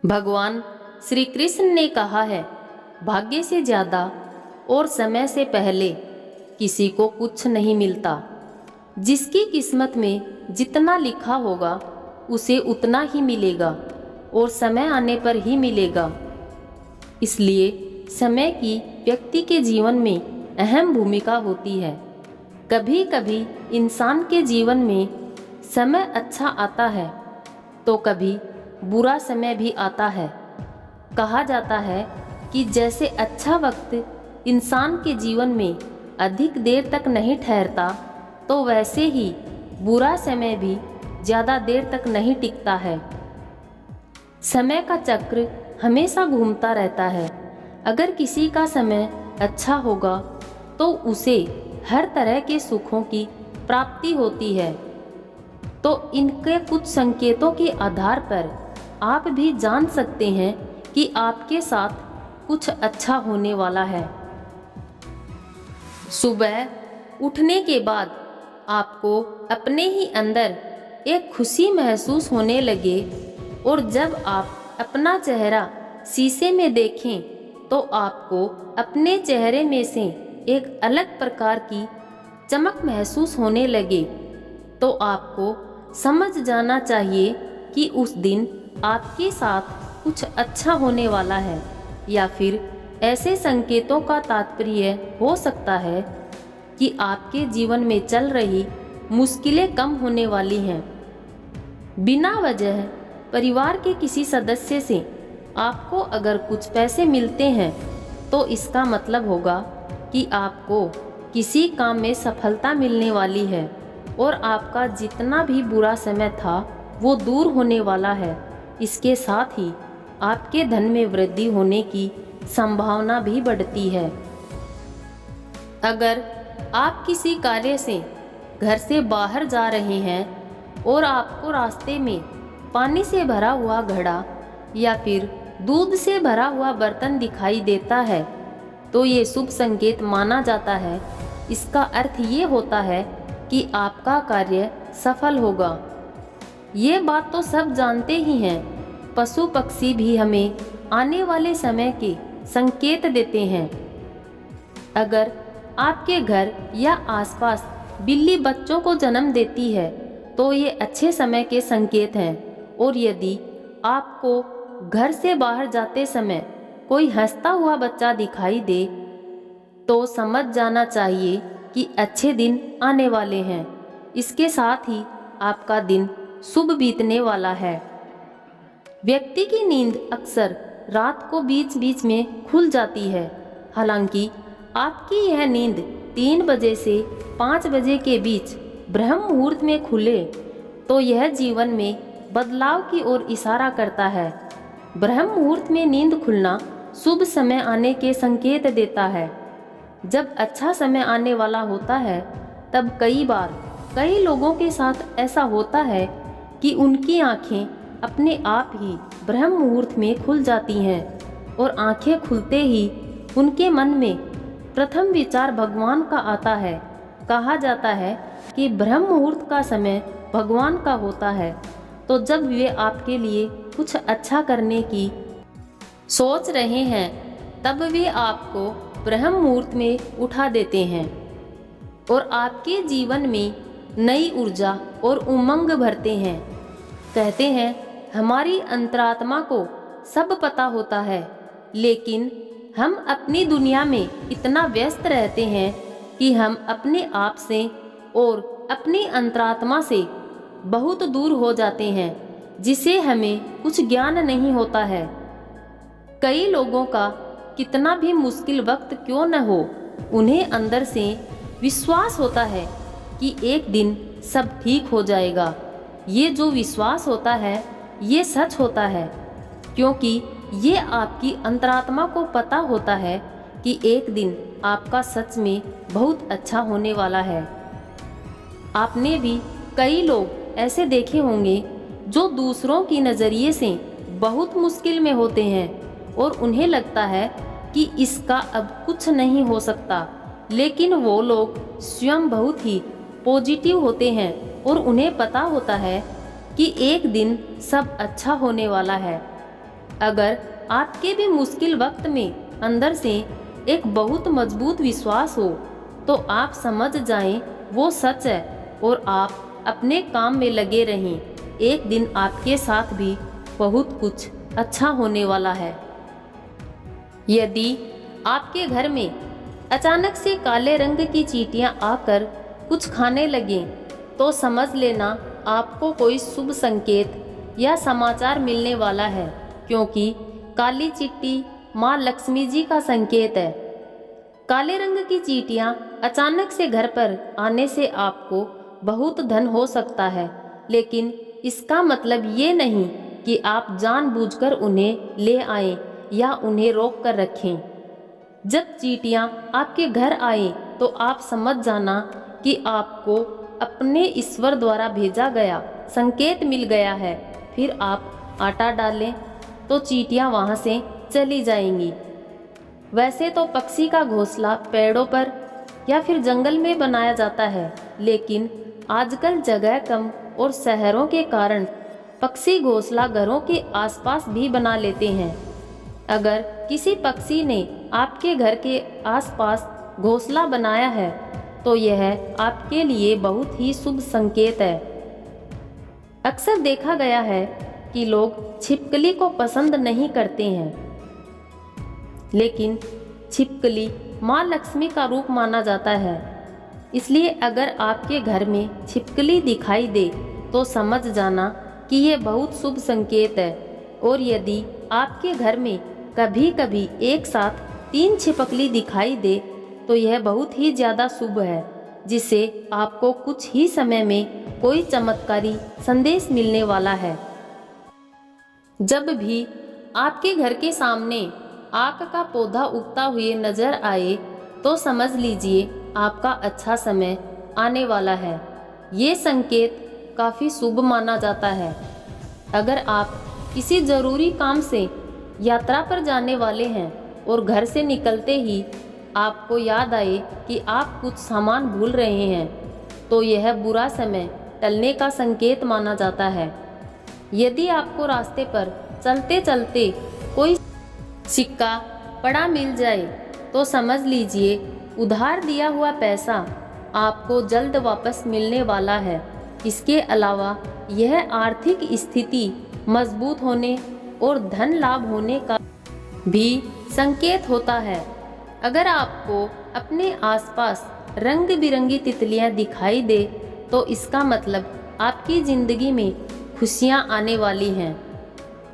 भगवान श्री कृष्ण ने कहा है, भाग्य से ज़्यादा और समय से पहले किसी को कुछ नहीं मिलता। जिसकी किस्मत में जितना लिखा होगा उसे उतना ही मिलेगा और समय आने पर ही मिलेगा। इसलिए समय की व्यक्ति के जीवन में अहम भूमिका होती है। कभी कभी इंसान के जीवन में समय अच्छा आता है तो कभी बुरा समय भी आता है। कहा जाता है कि जैसे अच्छा वक्त इंसान के जीवन में अधिक देर तक नहीं ठहरता, तो वैसे ही बुरा समय भी ज़्यादा देर तक नहीं टिकता है। समय का चक्र हमेशा घूमता रहता है। अगर किसी का समय अच्छा होगा तो उसे हर तरह के सुखों की प्राप्ति होती है। तो इनके कुछ संकेतों के आधार पर आप भी जान सकते हैं कि आपके साथ कुछ अच्छा होने वाला है। सुबह उठने के बाद आपको अपने ही अंदर एक खुशी महसूस होने लगे और जब आप अपना चेहरा शीशे में देखें तो आपको अपने चेहरे में से एक अलग प्रकार की चमक महसूस होने लगे, तो आपको समझ जाना चाहिए कि उस दिन आपके साथ कुछ अच्छा होने वाला है। या फिर ऐसे संकेतों का तात्पर्य हो सकता है कि आपके जीवन में चल रही मुश्किलें कम होने वाली हैं। बिना वजह परिवार के किसी सदस्य से आपको अगर कुछ पैसे मिलते हैं तो इसका मतलब होगा कि आपको किसी काम में सफलता मिलने वाली है और आपका जितना भी बुरा समय था वो दूर होने वाला है। इसके साथ ही आपके धन में वृद्धि होने की संभावना भी बढ़ती है। अगर आप किसी कार्य से घर से बाहर जा रहे हैं और आपको रास्ते में पानी से भरा हुआ घड़ा या फिर दूध से भरा हुआ बर्तन दिखाई देता है तो ये शुभ संकेत माना जाता है। इसका अर्थ ये होता है कि आपका कार्य सफल होगा। ये बात तो सब जानते ही हैं। पशु पक्षी भी हमें आने वाले समय के संकेत देते हैं। अगर आपके घर या आसपास बिल्ली बच्चों को जन्म देती है तो ये अच्छे समय के संकेत हैं। और यदि आपको घर से बाहर जाते समय कोई हंसता हुआ बच्चा दिखाई दे तो समझ जाना चाहिए कि अच्छे दिन आने वाले हैं। इसके साथ ही आपका दिन शुभ बीतने वाला है। व्यक्ति की नींद अक्सर रात को बीच बीच में खुल जाती है। हालांकि आपकी यह नींद 3 बजे से 5 बजे के बीच ब्रह्म मुहूर्त में खुले तो यह जीवन में बदलाव की ओर इशारा करता है। ब्रह्म मुहूर्त में नींद खुलना शुभ समय आने के संकेत देता है। जब अच्छा समय आने वाला होता है तब कई लोगों के साथ ऐसा होता है कि उनकी आंखें अपने आप ही ब्रह्म मुहूर्त में खुल जाती हैं और आंखें खुलते ही उनके मन में प्रथम विचार भगवान का आता है। कहा जाता है कि ब्रह्म मुहूर्त का समय भगवान का होता है। तो जब वे आपके लिए कुछ अच्छा करने की सोच रहे हैं तब वे आपको ब्रह्म मुहूर्त में उठा देते हैं और आपके जीवन में नई ऊर्जा और उमंग भरते हैं। कहते हैं हमारी अंतरात्मा को सब पता होता है, लेकिन हम अपनी दुनिया में इतना व्यस्त रहते हैं कि हम अपने आप से और अपनी अंतरात्मा से बहुत दूर हो जाते हैं, जिसे हमें कुछ ज्ञान नहीं होता है। कई लोगों का कितना भी मुश्किल वक्त क्यों न हो, उन्हें अंदर से विश्वास होता है कि एक दिन सब ठीक हो जाएगा। ये जो विश्वास होता है ये सच होता है, क्योंकि ये आपकी अंतरात्मा को पता होता है कि एक दिन आपका सच में बहुत अच्छा होने वाला है। आपने भी कई लोग ऐसे देखे होंगे जो दूसरों की नज़रिए से बहुत मुश्किल में होते हैं और उन्हें लगता है कि इसका अब कुछ नहीं हो सकता, लेकिन वो लोग स्वयं बहुत ही पॉजिटिव होते हैं और उन्हें पता होता है कि एक दिन सब अच्छा होने वाला है। अगर आपके भी मुश्किल वक्त में अंदर से एक बहुत मजबूत विश्वास हो तो आप समझ जाएं वो सच है और आप अपने काम में लगे रहें। एक दिन आपके साथ भी बहुत कुछ अच्छा होने वाला है। यदि आपके घर में अचानक से काले रंग की चींटियां आकर कुछ खाने लगें तो समझ लेना आपको कोई शुभ संकेत या समाचार मिलने वाला है, क्योंकि काली चींटी माँ लक्ष्मी जी का संकेत है। काले रंग की चींटियां अचानक से घर पर आने से आपको बहुत धन हो सकता है, लेकिन इसका मतलब ये नहीं कि आप जानबूझकर उन्हें ले आएं या उन्हें रोक कर रखें। जब चींटियां आपके घर आए तो आप समझ जाना कि आपको अपने ईश्वर द्वारा भेजा गया संकेत मिल गया है। फिर आप आटा डालें तो चींटियां वहां से चली जाएंगी। वैसे तो पक्षी का घोंसला पेड़ों पर या फिर जंगल में बनाया जाता है, लेकिन आजकल जगह कम और शहरों के कारण पक्षी घोंसला घरों के आसपास भी बना लेते हैं। अगर किसी पक्षी ने आपके घर के आसपास घोंसला बनाया है तो यह आपके लिए बहुत ही शुभ संकेत है। अक्सर देखा गया है कि लोग छिपकली को पसंद नहीं करते हैं, लेकिन छिपकली माँ लक्ष्मी का रूप माना जाता है। इसलिए अगर आपके घर में छिपकली दिखाई दे तो समझ जाना कि ये बहुत शुभ संकेत है। और यदि आपके घर में कभी कभी एक साथ 3 छिपकली दिखाई दे तो यह बहुत ही ज़्यादा शुभ है, जिससे आपको कुछ ही समय में कोई चमत्कारी संदेश मिलने वाला है। जब भी आपके घर के सामने आक का पौधा उगता हुए नजर आए तो समझ लीजिए आपका अच्छा समय आने वाला है। ये संकेत काफ़ी शुभ माना जाता है। अगर आप किसी ज़रूरी काम से यात्रा पर जाने वाले हैं और घर से निकलते ही आपको याद आए कि आप कुछ सामान भूल रहे हैं तो यह बुरा समय टलने का संकेत माना जाता है। यदि आपको रास्ते पर चलते चलते कोई सिक्का पड़ा मिल जाए तो समझ लीजिए उधार दिया हुआ पैसा आपको जल्द वापस मिलने वाला है। इसके अलावा यह आर्थिक स्थिति मजबूत होने और धन लाभ होने का भी संकेत होता है। अगर आपको अपने आसपास रंग बिरंगी तितलियां दिखाई दे तो इसका मतलब आपकी ज़िंदगी में खुशियां आने वाली हैं।